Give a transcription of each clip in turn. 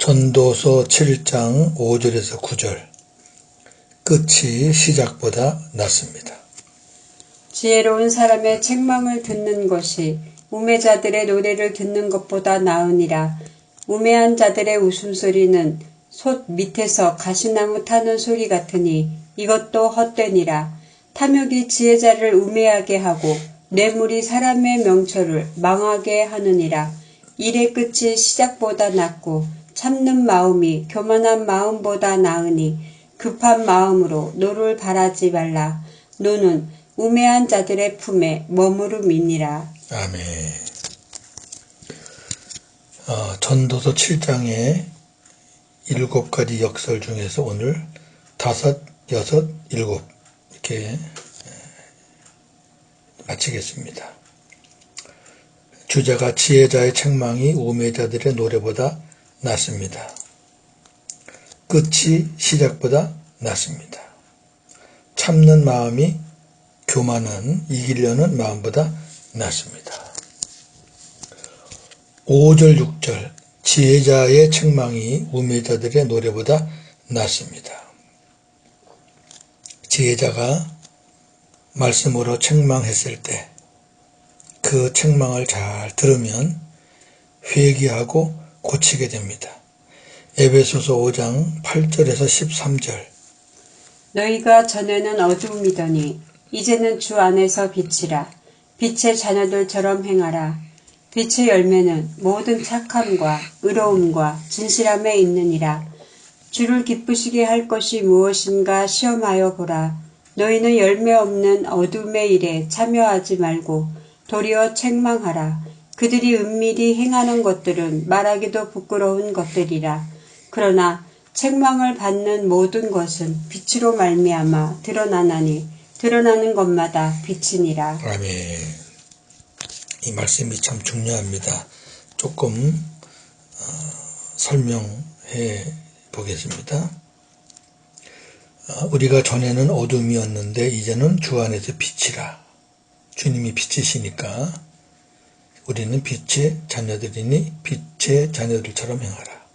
전도서 7장 5절에서 9절. 끝이 시작보다 낫습니다. 지혜로운 사람의 책망을 듣는 것이 우매자들의 노래를 듣는 것보다 나으니라. 우매한 자들의 웃음소리는 솥 밑에서 가시나무 타는 소리 같으니 이것도 헛되니라. 탐욕이 지혜자를 우매하게 하고 뇌물이 사람의 명철을 망하게 하느니라. 일의 끝이 시작보다 낫고 참는 마음이 교만한 마음보다 나으니 급한 마음으로 노를 바라지 말라. 노는 우매한 자들의 품에 머무름이니라. 아멘. 전도서 7장의 7가지 역설 중에서 오늘 5, 6, 7 이렇게 마치겠습니다. 주제가 지혜자의 책망이 우매자들의 노래보다 낫습니다. 끝이 시작보다 낫습니다. 참는 마음이 교만은 이기려는 마음보다 낫습니다. 5절 6절 지혜자의 책망이 우매자들의 노래보다 낫습니다. 지혜자가 말씀으로 책망했을 때 그 책망을 잘 들으면 회개하고 고치게 됩니다. 에베소서 5장 8절에서 13절. 너희가 전에는 어두움이더니 이제는 주 안에서 빛이라. 빛의 자녀들처럼 행하라. 빛의 열매는 모든 착함과 의로움과 진실함에 있느니라. 주를 기쁘시게 할 것이 무엇인가 시험하여 보라. 너희는 열매 없는 어둠의 일에 참여하지 말고 도리어 책망하라. 그들이 은밀히 행하는 것들은 말하기도 부끄러운 것들이라. 그러나 책망을 받는 모든 것은 빛으로 말미암아 드러나나니 드러나는 것마다 빛이니라. 아멘. 이 말씀이 참 중요합니다. 조금 설명해 보겠습니다. 우리가 전에는 어둠이었는데 이제는 주 안에서 빛이라. 주님이 빛이시니까 우리는 빛의 자녀들이니 빛의 자녀들처럼 행하라.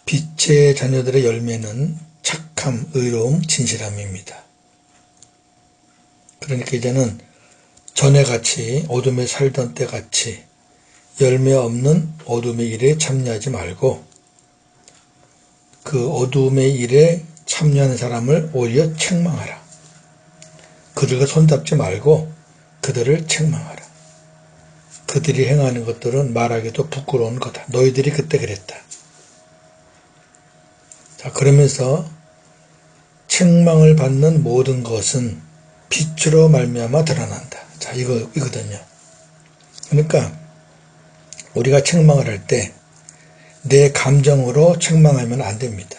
빛의 자녀들의 열매는 착함, 의로움, 진실함입니다. 그러니까 이제는 전에 같이 어둠에 살던 때 같이 열매 없는 어둠의 일에 참여하지 말고 그 어둠의 일에 참여하는 사람을 오히려 책망하라. 그들과 손잡지 말고 그들을 책망하라. 그들이 행하는 것들은 말하기도 부끄러운 거다. 너희들이 그때 그랬다. 자, 그러면서 책망을 받는 모든 것은 빛으로 말미암아 드러난다. 자, 이거거든요. 그러니까 우리가 책망을 할 때 내 감정으로 책망하면 안 됩니다.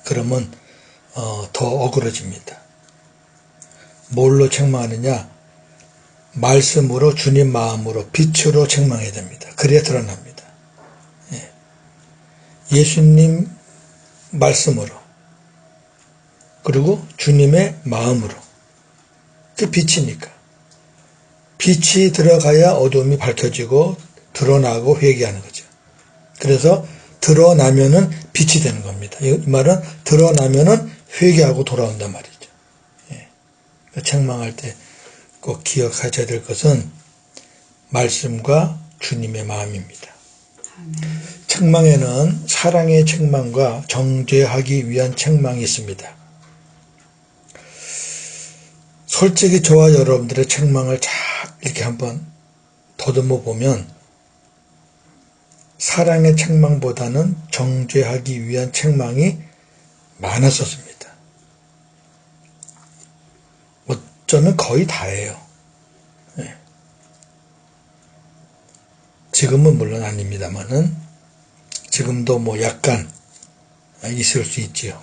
그러면 더 어그러집니다. 뭘로 책망하느냐? 말씀으로, 주님 마음으로, 빛으로 책망해야 됩니다. 그래야 드러납니다. 예수님 말씀으로, 그리고 주님의 마음으로. 그 빛이니까. 빛이 들어가야 어둠이 밝혀지고 드러나고 회개하는 거죠. 그래서 드러나면은 빛이 되는 겁니다. 이 말은 드러나면은 회개하고 돌아온단 말이죠. 책망할 때 꼭 기억하셔야 될 것은 말씀과 주님의 마음입니다. 책망에는 사랑의 책망과 정죄하기 위한 책망이 있습니다. 솔직히 저와 여러분들의 책망을 잘 이렇게 한번 더듬어 보면 사랑의 책망보다는 정죄하기 위한 책망이 많았었습니다. 어쩌면 거의 다예요. 지금은 물론 아닙니다만은 지금도 뭐 약간 있을 수 있지요.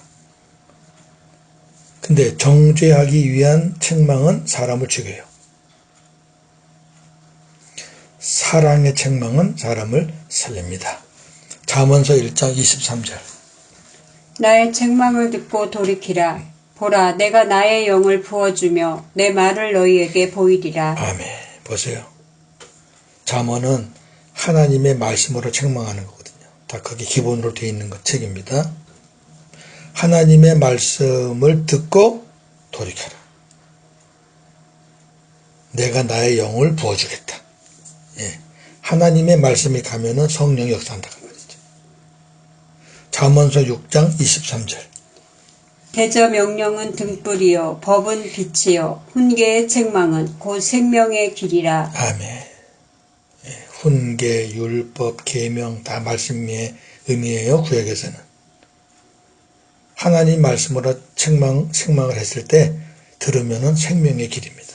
근데 정죄하기 위한 책망은 사람을 죽여요. 사랑의 책망은 사람을 살립니다. 잠언서 1장 23절. 나의 책망을 듣고 돌이키라. 보라, 내가 나의 영을 부어주며 내 말을 너희에게 보이리라. 아멘. 보세요. 잠언은 하나님의 말씀으로 책망하는 거거든요. 다 그게 기본으로 되어 있는 책입니다. 하나님의 말씀을 듣고 돌이켜라. 내가 나의 영을 부어주겠다. 예. 하나님의 말씀이 가면은 성령이 역사한다고 말이죠. 잠언서 6장 23절. 대저 명령은 등불이요 법은 빛이요 훈계의 책망은 곧 생명의 길이라. 아멘. 예. 훈계, 율법, 계명 다 말씀의 의미예요. 구약에서는. 하나님 말씀으로 책망을 했을 때 들으면은 생명의 길입니다.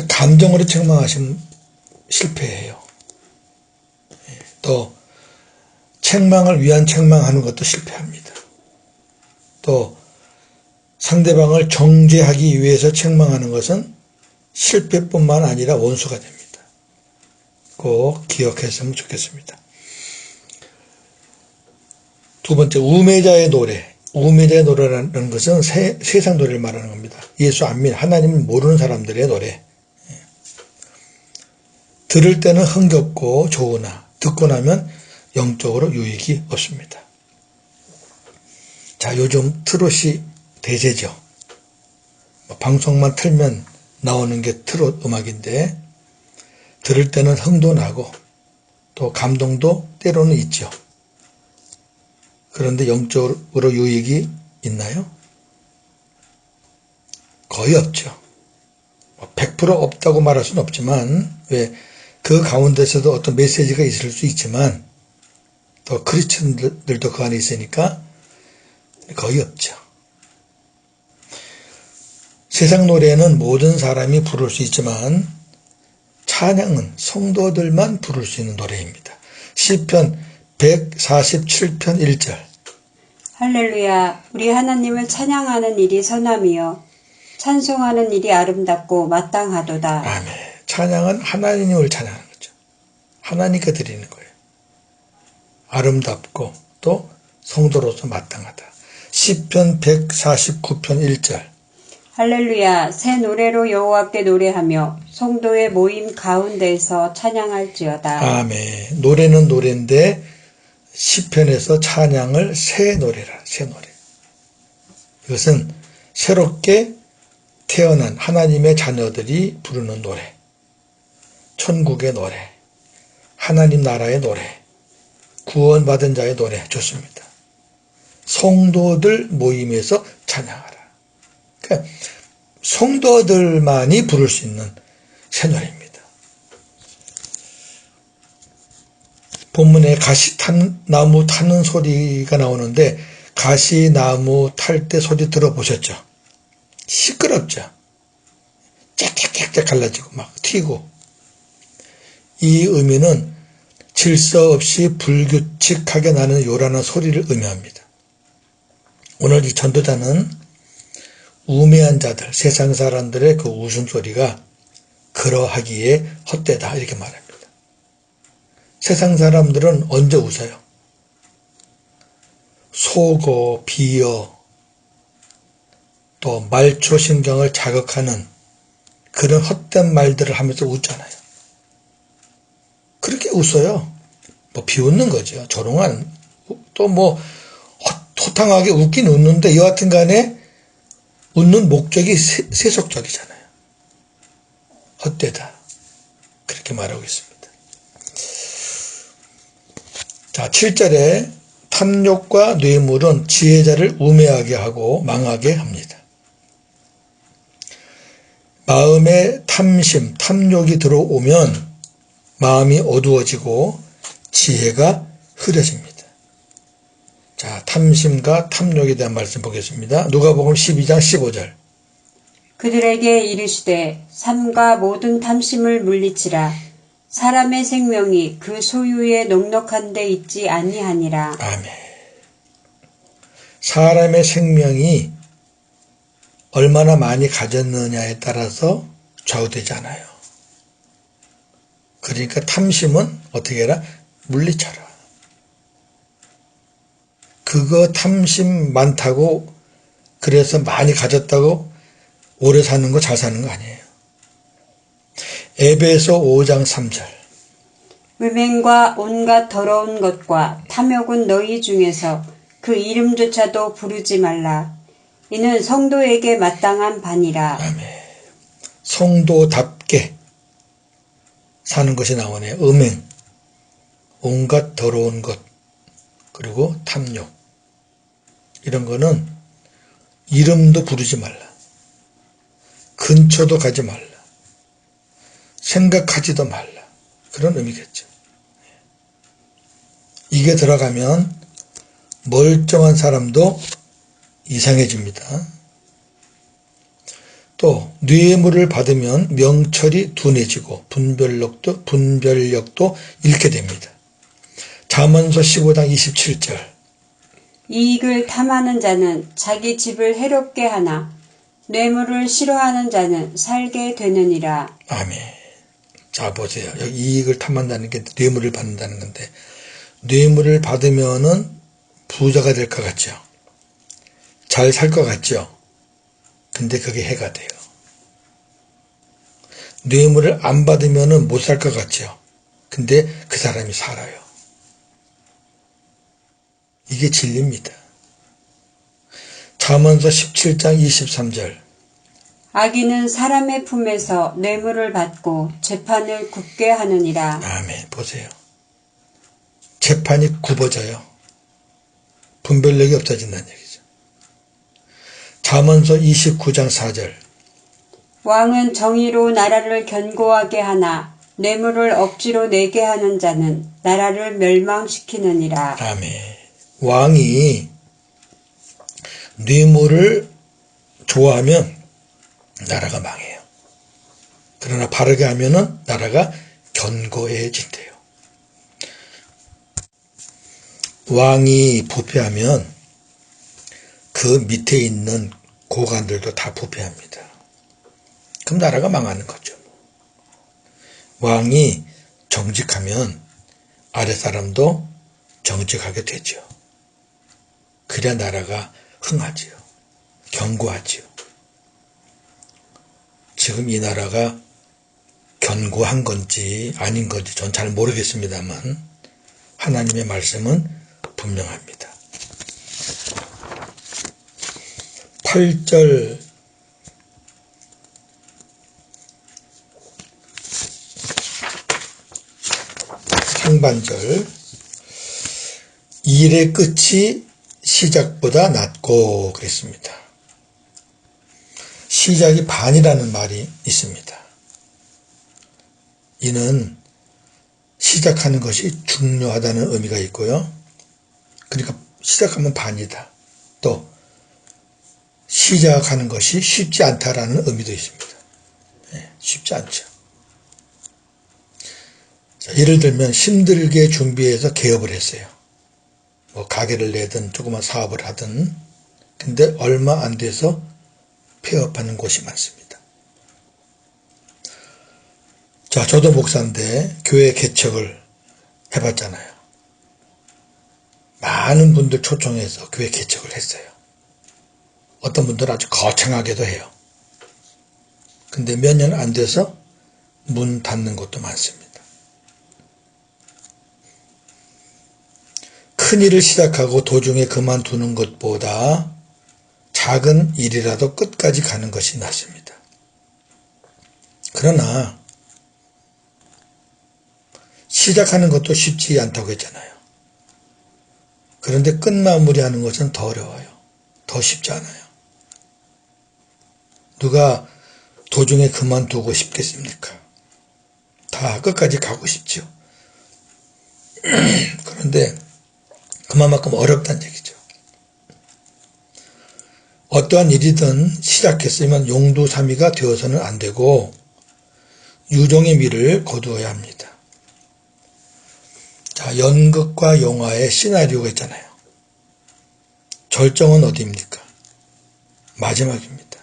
감정으로 책망하시면 실패해요. 또 책망을 위한 책망하는 것도 실패합니다. 또 상대방을 정죄하기 위해서 책망하는 것은 실패뿐만 아니라 원수가 됩니다. 꼭 기억했으면 좋겠습니다. 두 번째, 우매자의 노래. 우매자의 노래라는 것은 세상 노래를 말하는 겁니다. 예수 안 믿는 하나님을 모르는 사람들의 노래. 들을 때는 흥겹고 좋으나 듣고 나면 영적으로 유익이 없습니다. 자, 요즘 트롯이 대세죠. 방송만 틀면 나오는 게 트롯 음악인데 들을 때는 흥도 나고 또 감동도 때로는 있죠. 그런데 영적으로 유익이 있나요? 거의 없죠. 100% 없다고 말할 수는 없지만 그 가운데서도 어떤 메시지가 있을 수 있지만 또 크리스천들도 그 안에 있으니까 거의 없죠. 세상 노래는 모든 사람이 부를 수 있지만 찬양은 성도들만 부를 수 있는 노래입니다. 시편 147편 1절. 할렐루야. 우리 하나님을 찬양하는 일이 선함이요 찬송하는 일이 아름답고 마땅하도다. 아멘. 찬양은 하나님을 찬양하는 거죠. 하나님께 드리는 거예요. 아름답고 또 성도로서 마땅하다. 시편 149편 1절. 할렐루야. 새 노래로 여호와께 노래하며 성도의 모임 가운데에서 찬양할지어다. 아멘. 노래는 노래인데 시편에서 찬양을 새 노래라. 새 노래. 이것은 새롭게 태어난 하나님의 자녀들이 부르는 노래. 천국의 노래, 하나님 나라의 노래, 구원받은 자의 노래 좋습니다. 성도들 모임에서 찬양하라. 그러니까 성도들만이 부를 수 있는 새 노래입니다. 본문에 가시나무 타는 소리가 나오는데 가시나무 탈 때 소리 들어보셨죠? 시끄럽죠? 짹짹짹짹 갈라지고 막 튀고. 이 의미는 질서 없이 불규칙하게 나는 요란한 소리를 의미합니다. 오늘 이 전도자는 우매한 자들, 세상 사람들의 그 웃음소리가 그러하기에 헛되다 이렇게 말합니다. 세상 사람들은 언제 웃어요? 속어, 비어, 또 말초신경을 자극하는 그런 헛된 말들을 하면서 웃잖아요. 그렇게 웃어요. 비웃는 거죠. 조롱한, 또 호탕하게 웃긴 웃는데 여하튼 간에 웃는 목적이 세속적이잖아요. 헛되다. 그렇게 말하고 있습니다. 자, 7절에 탐욕과 뇌물은 지혜자를 우매하게 하고 망하게 합니다. 마음에 탐심, 탐욕이 들어오면 마음이 어두워지고 지혜가 흐려집니다. 자, 탐심과 탐욕에 대한 말씀 보겠습니다. 누가복음 12장 15절. 그들에게 이르시되 삼가 모든 탐심을 물리치라. 사람의 생명이 그 소유에 넉넉한 데 있지 아니하니라. 아멘. 사람의 생명이 얼마나 많이 가졌느냐에 따라서 좌우되지 않아요. 그러니까 탐심은 어떻게 해라? 물리쳐라. 그거 탐심 많다고 그래서 많이 가졌다고 오래 사는 거 잘 사는 거 아니에요. 에베소 5장 3절. 음행과 온갖 더러운 것과 탐욕은 너희 중에서 그 이름조차도 부르지 말라. 이는 성도에게 마땅한 바니라. 아멘. 성도답게 사는 것이 나오네요. 음행, 온갖 더러운 것, 그리고 탐욕. 이런 거는 이름도 부르지 말라. 근처도 가지 말라. 생각하지도 말라. 그런 의미겠죠. 이게 들어가면 멀쩡한 사람도 이상해집니다. 또 뇌물을 받으면 명철이 둔해지고 분별력도 잃게 됩니다. 잠언서 15장 27절. 이익을 탐하는 자는 자기 집을 해롭게 하나 뇌물을 싫어하는 자는 살게 되느니라. 아멘. 자 보세요. 여기 이익을 탐한다는 게 뇌물을 받는다는 건데, 뇌물을 받으면은 부자가 될 것 같죠. 잘 살 것 같죠. 근데 그게 해가 돼요. 뇌물을 안 받으면은 못 살 것 같죠. 근데 그 사람이 살아요. 이게 진리입니다. 잠언서 17장 23절. 악인은 사람의 품에서 뇌물을 받고 재판을 굽게 하느니라. 아멘. 보세요. 재판이 굽어져요. 분별력이 없어진다는 얘기죠. 잠언서 29장 4절. 왕은 정의로 나라를 견고하게 하나 뇌물을 억지로 내게 하는 자는 나라를 멸망시키느니라. 아멘. 왕이 뇌물을 좋아하면 나라가 망해요. 그러나 바르게 하면은 나라가 견고해진대요. 왕이 부패하면 그 밑에 있는 고관들도 다 부패합니다. 그럼 나라가 망하는 거죠. 왕이 정직하면 아랫사람도 정직하게 되죠. 그래야 나라가 흥하지요. 견고하지요. 지금 이 나라가 견고한 건지 아닌 건지 전 잘 모르겠습니다만 하나님의 말씀은 분명합니다. 8절 상반절. 일의 끝이 시작보다 낫고 그랬습니다. 시작이 반이라는 말이 있습니다. 이는 시작하는 것이 중요하다는 의미가 있고요. 그러니까 시작하면 반이다. 또 시작하는 것이 쉽지 않다라는 의미도 있습니다. 쉽지 않죠. 자, 예를 들면 힘들게 준비해서 개업을 했어요. 뭐 가게를 내든 조그만 사업을 하든. 근데 얼마 안 돼서 폐업하는 곳이 많습니다. 자, 저도 목사인데 교회 개척을 해봤잖아요. 많은 분들 초청해서 교회 개척을 했어요. 어떤 분들은 아주 거창하게도 해요. 근데 몇 년 안 돼서 문 닫는 곳도 많습니다. 큰 일을 시작하고 도중에 그만두는 것보다 작은 일이라도 끝까지 가는 것이 낫습니다. 그러나 시작하는 것도 쉽지 않다고 했잖아요. 그런데 끝마무리하는 것은 더 어려워요. 더 쉽지 않아요. 누가 도중에 그만두고 싶겠습니까? 다 끝까지 가고 싶죠. 그런데 그만큼 어렵다는 얘기죠. 어떠한 일이든 시작했으면 용두사미가 되어서는 안 되고 유종의 미를 거두어야 합니다. 자, 연극과 영화의 시나리오가 있잖아요. 절정은 어디입니까? 마지막입니다.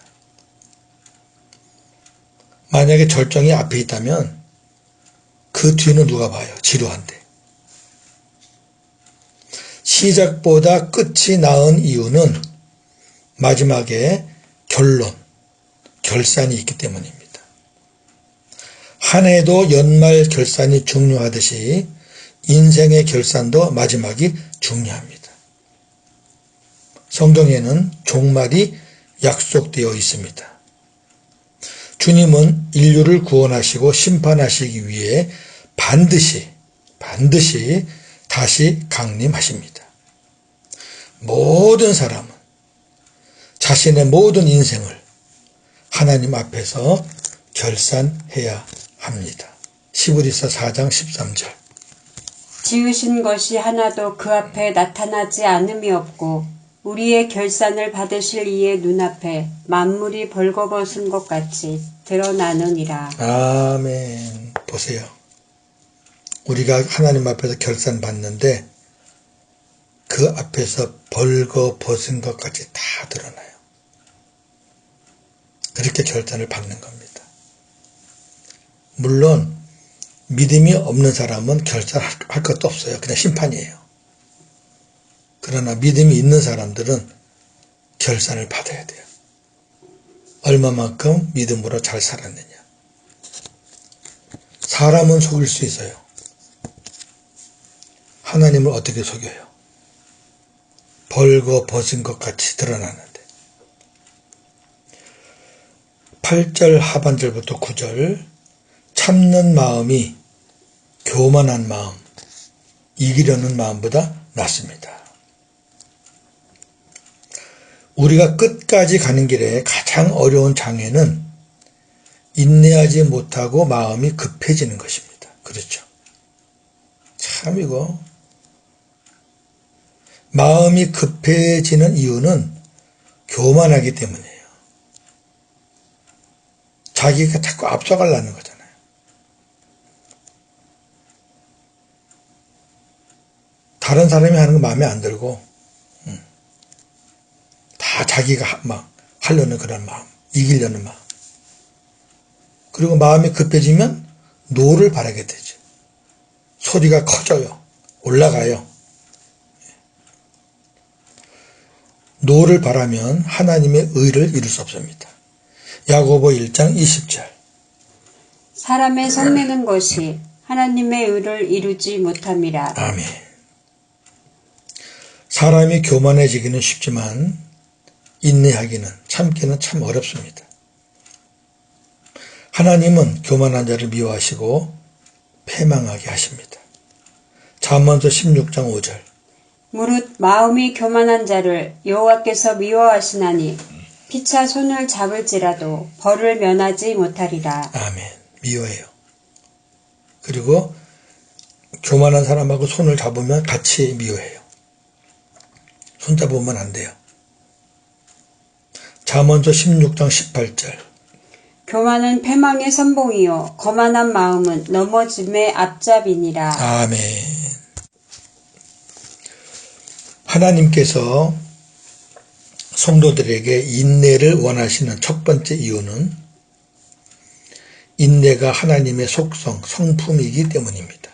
만약에 절정이 앞에 있다면 그 뒤는 누가 봐요? 지루한데. 시작보다 끝이 나은 이유는 마지막에 결론이 있기 때문입니다. 한 해도 연말 결산이 중요하듯이 인생의 결산도 마지막이 중요합니다. 성경에는 종말이 약속되어 있습니다. 주님은 인류를 구원하시고 심판하시기 위해 반드시 다시 강림하십니다. 모든 사람은 자신의 모든 인생을 하나님 앞에서 결산해야 합니다. 히브리서 4장 13절. 지으신 것이 하나도 그 앞에 나타나지 않음이 없고 우리의 결산을 받으실 이의 눈앞에 만물이 벌거벗은 것 같이 드러나느니라. 아멘. 보세요. 우리가 하나님 앞에서 결산 받는데 그 앞에서 벌거벗은 것 같이 다 드러나요. 그렇게 결산을 받는 겁니다. 물론 믿음이 없는 사람은 결산할 것도 없어요. 그냥 심판이에요. 그러나 믿음이 있는 사람들은 결산을 받아야 돼요. 얼마만큼 믿음으로 잘 살았느냐. 사람은 속일 수 있어요. 하나님을 어떻게 속여요? 벌거벗은 것 같이 드러나는데. 8절 하반절부터 9절. 참는 마음이 교만한 마음, 이기려는 마음보다 낫습니다. 우리가 끝까지 가는 길에 가장 어려운 장애는 인내하지 못하고 마음이 급해지는 것입니다. 그렇죠? 참 이거 마음이 급해지는 이유는 교만하기 때문이에요. 자기가 자꾸 앞서가려는 거잖아요. 다른 사람이 하는 거 마음에 안 들고 다 자기가 막 하려는 그런 마음, 이기려는 마음. 그리고 마음이 급해지면 노를 바라게 되죠. 소리가 커져요. 올라가요. 노를 바라면 하나님의 의를 이룰 수 없습니다. 야고보 1장 20절. 사람의 성내는 것이 하나님의 의를 이루지 못함이라. 아멘. 사람이 교만해지기는 쉽지만 인내하기는, 참기는 참 어렵습니다. 하나님은 교만한 자를 미워하시고 패망하게 하십니다. 잠언서 16장 5절. 무릇 마음이 교만한 자를 여호와께서 미워하시나니 피차 손을 잡을지라도 벌을 면하지 못하리라. 아멘. 미워해요. 그리고 교만한 사람하고 손을 잡으면 같이 미워해요. 손 잡으면 안 돼요. 잠언서 16장 18절. 교만은 패망의 선봉이요 거만한 마음은 넘어짐의 앞잡이니라. 아멘. 하나님께서 성도들에게 인내를 원하시는 첫 번째 이유는 인내가 하나님의 속성, 성품이기 때문입니다.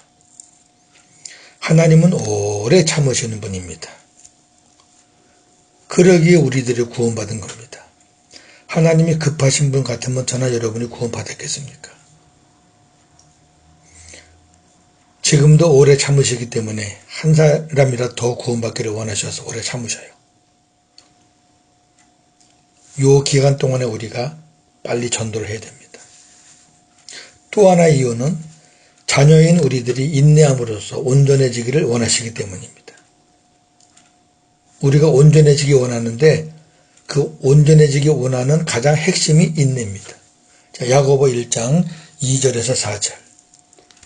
하나님은 오래 참으시는 분입니다. 그러기에 우리들이 구원받은 겁니다. 하나님이 급하신 분 같으면 저나 여러분이 구원받았겠습니까? 지금도 오래 참으시기 때문에 한 사람이라도 더 구원받기를 원하셔서 오래 참으셔요. 요 기간 동안에 우리가 빨리 전도를 해야 됩니다. 또 하나의 이유는 자녀인 우리들이 인내함으로써 온전해지기를 원하시기 때문입니다. 우리가 온전해지기 원하는데 그 온전해지기 원하는 가장 핵심이 인내입니다. 자, 야고보 1장 2절에서 4절.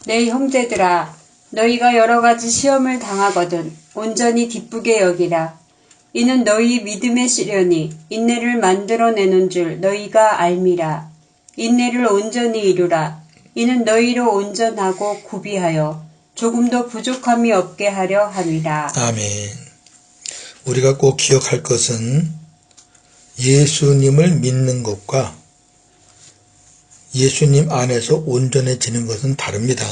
내 형제들아 너희가 여러 가지 시험을 당하거든 온전히 기쁘게 여기라. 이는 너희 믿음의 시련이 인내를 만들어내는 줄 너희가 알미라. 인내를 온전히 이루라. 이는 너희로 온전하고 구비하여 조금도 부족함이 없게 하려 함이라. 아멘. 우리가 꼭 기억할 것은 예수님을 믿는 것과 예수님 안에서 온전해지는 것은 다릅니다.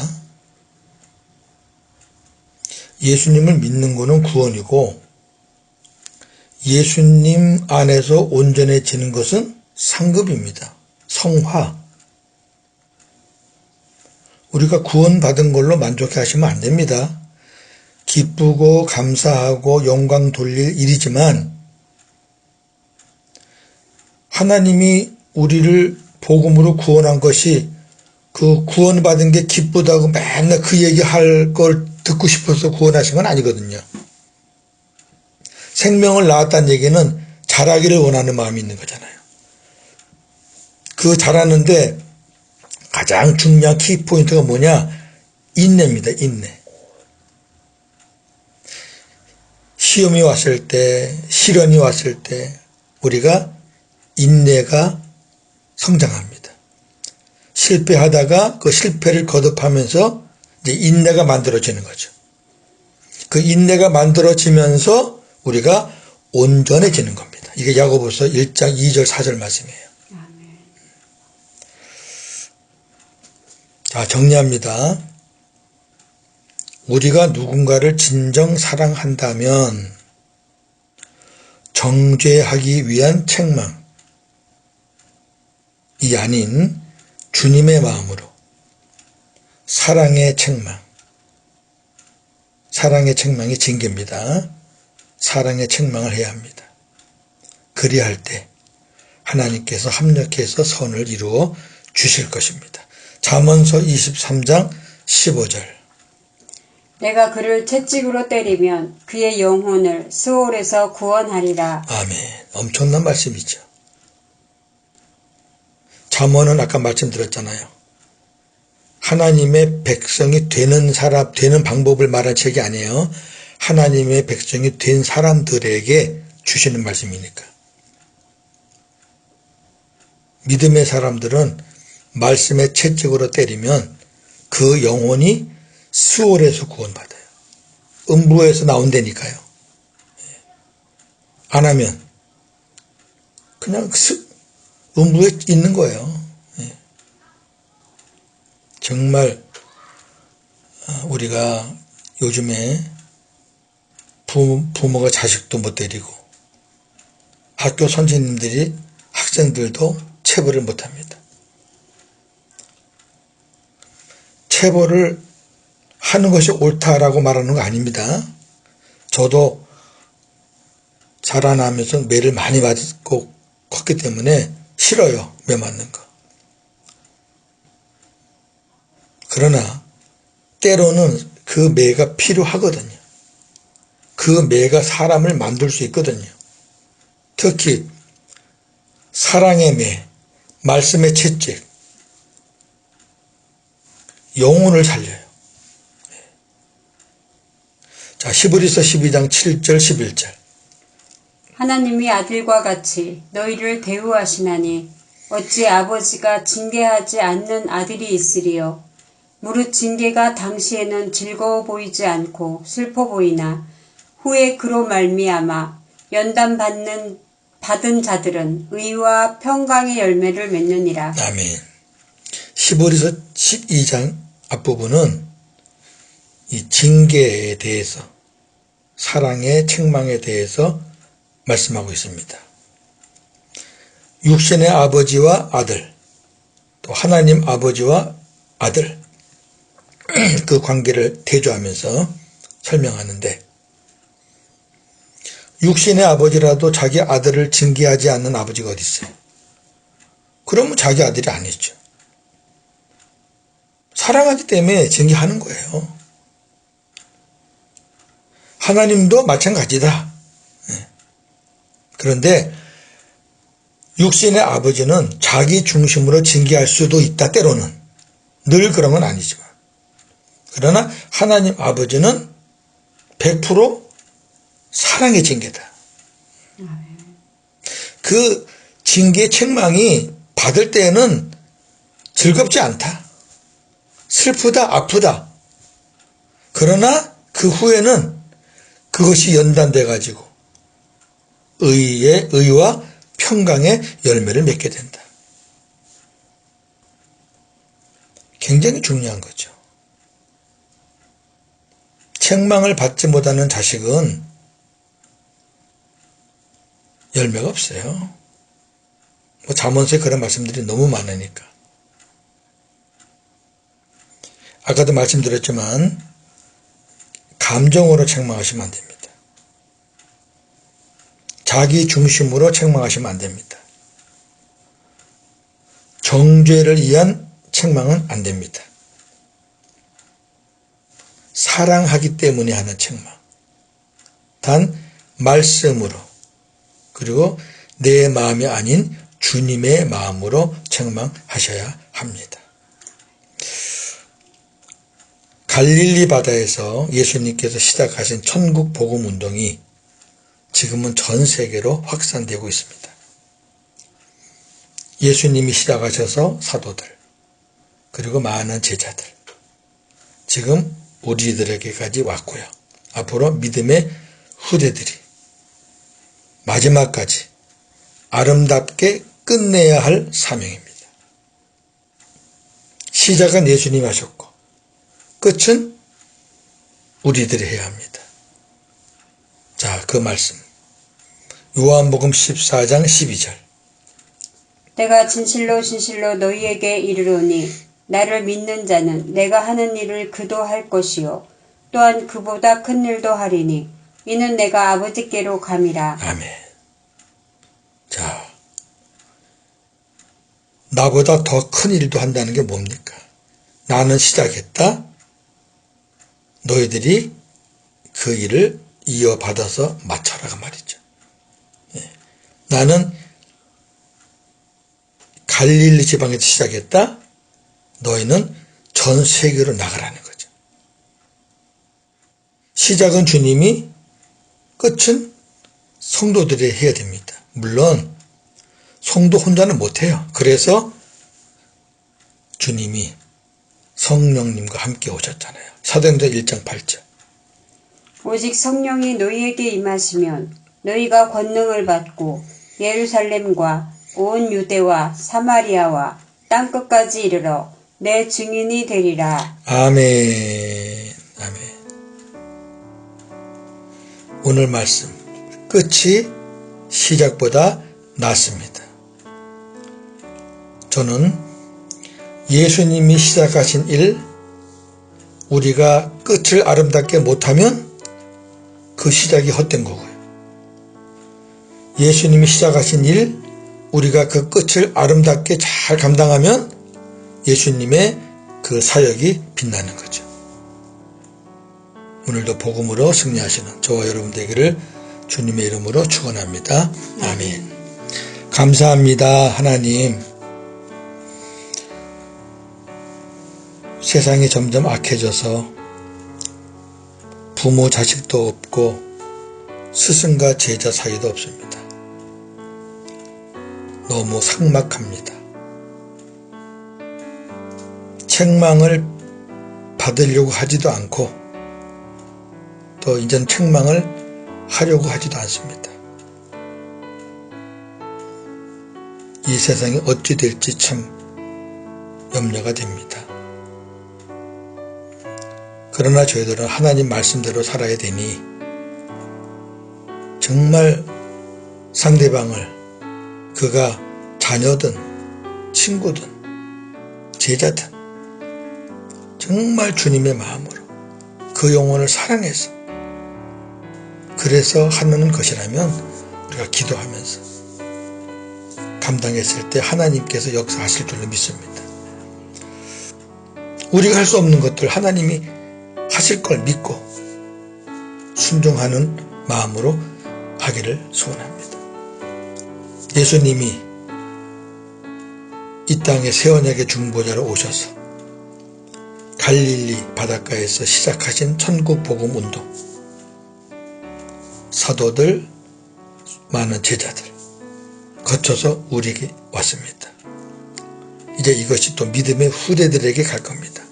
예수님을 믿는 것은 구원이고 예수님 안에서 온전해지는 것은 상급입니다. 성화. 우리가 구원받은 걸로 만족해 하시면 안 됩니다. 기쁘고 감사하고 영광 돌릴 일이지만 하나님이 우리를 복음으로 구원한 것이 그 구원받은 게 기쁘다고 맨날 그 얘기할 걸 듣고 싶어서 구원하신 건 아니거든요. 생명을 낳았다는 얘기는 자라기를 원하는 마음이 있는 거잖아요. 그 자라는데 가장 중요한 키포인트가 뭐냐? 인내입니다. 인내. 시험이 왔을 때, 시련이 왔을 때 우리가 인내가 성장합니다. 실패하다가 그 실패를 거듭하면서 이제 인내가 만들어지는 거죠. 그 인내가 만들어지면서 우리가 온전해지는 겁니다. 이게 야고보서 1장 2절 4절 말씀이에요. 자, 정리합니다. 우리가 누군가를 진정 사랑한다면 정죄하기 위한 책망이 아닌 주님의 마음으로 사랑의 책망, 사랑의 책망이 징계입니다. 사랑의 책망을 해야 합니다. 그리할 때 하나님께서 합력해서 선을 이루어 주실 것입니다. 잠언서 23장 15절. 내가 그를 채찍으로 때리면 그의 영혼을 스올에서 구원하리라. 아멘. 엄청난 말씀이죠. 잠언은 아까 말씀드렸잖아요. 하나님의 백성이 되는 사람, 되는 방법을 말한 책이 아니에요. 하나님의 백성이 된 사람들에게 주시는 말씀이니까. 믿음의 사람들은 말씀의 채찍으로 때리면 그 영혼이 수월에서 구원받아요. 음부에서 나온다니까요. 안 하면 그냥 음부에 있는 거예요. 정말 우리가 요즘에 부모가 자식도 못 때리고 학교 선생님들이 학생들도 체벌을 못합니다. 체벌을 하는 것이 옳다라고 말하는 거 아닙니다. 저도 자라나면서 매를 많이 맞고 컸기 때문에 싫어요. 매 맞는 거. 그러나 때로는 그 매가 필요하거든요. 그 매가 사람을 만들 수 있거든요. 특히 사랑의 매, 말씀의 채찍, 영혼을 살려요. 자, 히브리서 12장 7절 11절. 하나님이 아들과 같이 너희를 대우하시나니 어찌 아버지가 징계하지 않는 아들이 있으리요. 무릇 징계가 당시에는 즐거워 보이지 않고 슬퍼 보이나 후에 그로 말미암아 연단 받은 자들은 의와 평강의 열매를 맺느니라. 아멘. 히브리서 12장 앞부분은 이 징계에 대해서, 사랑의 책망에 대해서 말씀하고 있습니다. 육신의 아버지와 아들, 또 하나님 아버지와 아들, 그 관계를 대조하면서 설명하는데, 육신의 아버지라도 자기 아들을 징계하지 않는 아버지가 어디 있어요? 그러면 자기 아들이 아니죠. 사랑하기 때문에 징계하는 거예요. 하나님도 마찬가지다. 그런데 육신의 아버지는 자기 중심으로 징계할 수도 있다. 때로는. 늘 그런 건 아니지만. 그러나 하나님 아버지는 100% 사랑의 징계다. 그 징계 책망이 받을 때는 즐겁지 않다. 슬프다, 아프다. 그러나 그 후에는 그것이 연단돼 가지고 의와 평강의 열매를 맺게 된다. 굉장히 중요한 거죠. 책망을 받지 못하는 자식은 열매가 없어요. 잠언서에 그런 말씀들이 너무 많으니까. 아까도 말씀드렸지만 감정으로 책망하시면 안 됩니다. 자기 중심으로 책망하시면 안 됩니다. 정죄를 위한 책망은 안 됩니다. 사랑하기 때문에 하는 책망. 단 말씀으로 그리고 내 마음이 아닌 주님의 마음으로 책망하셔야 합니다. 갈릴리 바다에서 예수님께서 시작하신 천국 복음 운동이 지금은 전 세계로 확산되고 있습니다. 예수님이 시작하셔서 사도들 그리고 많은 제자들 지금 우리들에게까지 왔고요. 앞으로 믿음의 후대들이 마지막까지 아름답게 끝내야 할 사명입니다. 시작은 예수님이 하셨고 끝은 우리들이 해야 합니다. 자, 그 말씀 요한복음 14장 12절 내가 진실로 진실로 너희에게 이르노니 나를 믿는 자는 내가 하는 일을 그도 할 것이요 또한 그보다 큰 일도 하리니 이는 내가 아버지께로 감이라. 아멘. 자, 나보다 더 큰 일도 한다는 게 뭡니까? 나는 시작했다. 너희들이 그 일을 이어받아서 마쳐라가 말이죠. 나는 갈릴리 지방에서 시작했다. 너희는 전 세계로 나가라는 거죠. 시작은 주님이 끝은 성도들이 해야 됩니다. 물론 성도 혼자는 못해요. 그래서 주님이 성령님과 함께 오셨잖아요. 사도행전 1장 8절 오직 성령이 너희에게 임하시면 너희가 권능을 받고 예루살렘과 온 유대와 사마리아와 땅끝까지 이르러 내 증인이 되리라. 아멘. 아멘. 오늘 말씀 끝이 시작보다 낫습니다. 저는 예수님이 시작하신 일 우리가 끝을 아름답게 못하면 그 시작이 헛된 거고요. 예수님이 시작하신 일 우리가 그 끝을 아름답게 잘 감당하면 예수님의 그 사역이 빛나는 거죠. 오늘도 복음으로 승리하시는 저와 여러분 되기를 주님의 이름으로 축원합니다. 아멘. 감사합니다. 하나님. 세상이 점점 악해져서 부모 자식도 없고 스승과 제자 사이도 없습니다. 너무 삭막합니다. 책망을 받으려고 하지도 않고 또 이제는 책망을 하려고 하지도 않습니다. 이 세상이 어찌 될지 참 염려가 됩니다. 그러나 저희들은 하나님 말씀대로 살아야 되니 정말 상대방을 그가 자녀든 친구든 제자든 정말 주님의 마음으로 그 영혼을 사랑해서 그래서 하는 것이라면 우리가 기도하면서 감당했을 때 하나님께서 역사하실 줄로 믿습니다. 우리가 할 수 없는 것들 하나님이 하실 걸 믿고 순종하는 마음으로 하기를 소원합니다. 예수님이 이 땅에 새 언약의 중보자로 오셔서 갈릴리 바닷가에서 시작하신 천국 복음 운동, 사도들, 많은 제자들 거쳐서 우리에게 왔습니다. 이제 이것이 또 믿음의 후대들에게 갈 겁니다.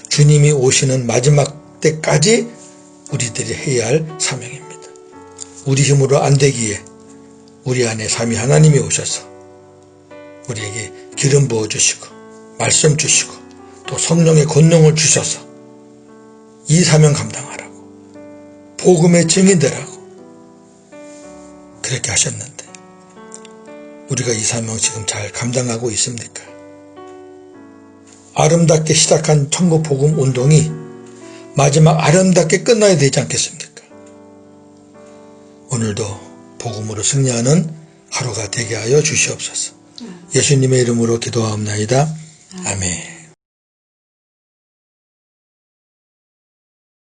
주님이 오시는 마지막 때까지 우리들이 해야 할 사명입니다. 우리 힘으로 안 되기에 우리 안에 삼위 하나님이 오셔서 우리에게 기름 부어주시고 말씀 주시고 또 성령의 권능을 주셔서 이 사명 감당하라고 복음의 증인되라고 그렇게 하셨는데 우리가 이 사명 지금 잘 감당하고 있습니까? 아름답게 시작한 천국복음 운동이 마지막 아름답게 끝나야 되지 않겠습니까? 오늘도 복음으로 승리하는 하루가 되게 하여 주시옵소서. 예수님의 이름으로 기도하옵나이다. 아멘.